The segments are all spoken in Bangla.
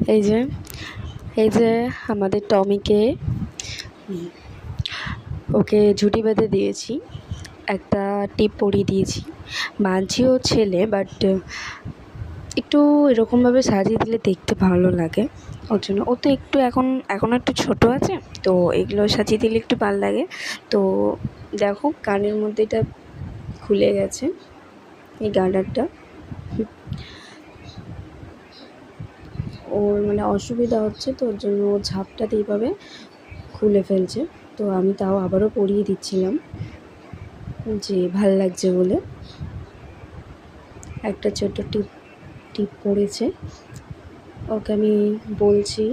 এই যে এই যে আমাদের টমিকে ওকে ঝুঁটি বেঁধে দিয়েছি, একটা টিপ পরিয়ে দিয়েছি। মানছিও ছেলে, বাট একটু এরকমভাবে সাজিয়ে দিলে দেখতে ভালো লাগে। ওর জন্য ও তো একটু এখন একটু ছোটো আছে, তো এগুলো সাজিয়ে দিলে একটু ভালো লাগে। তো দেখো কানের মধ্যে এটা খুলে গেছে, এই গার্ডারটা। ওর মানে অসুবিধা হচ্ছে, তো ওর জন্য ও ঝাপটাতে এইভাবে খুলে ফেলছে। তো আমি তাও আবারও পরিয়ে দিচ্ছিলাম, যে ভাল লাগছে বলে। একটা ছোট টিপ পড়েছে। ওকে আমি বলছি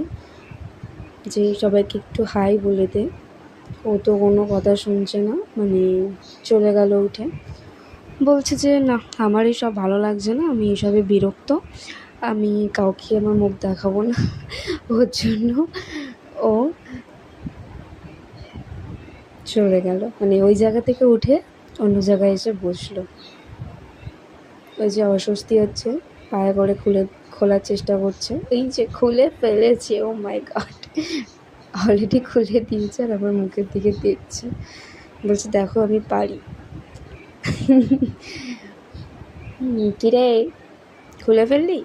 যে সবাইকে একটু হাই বলে দে। ও তো কোনো কথা শুনছে না, মানে চলে গেল উঠে। বলছে যে না, আমার এইসব ভালো লাগছে না, আমি এইসবে বিরক্ত, আমি কাউকে আমার মুখ দেখাবো না। ওর জন্য ও চলে গেল, মানে ওই জায়গা থেকে উঠে অন্য জায়গায় এসে বসলো। ওই যে অস্বস্তি হচ্ছে, পায়ে করে খোলার চেষ্টা করছে। এই যে খুলে ফেলেছে, ও মাই গড, অলরেডি খুলে দিয়েছে আর আমার মুখের দিকে দেখছে, বলছে দেখো আমি পারি। কিরে, খুলে ফেললি?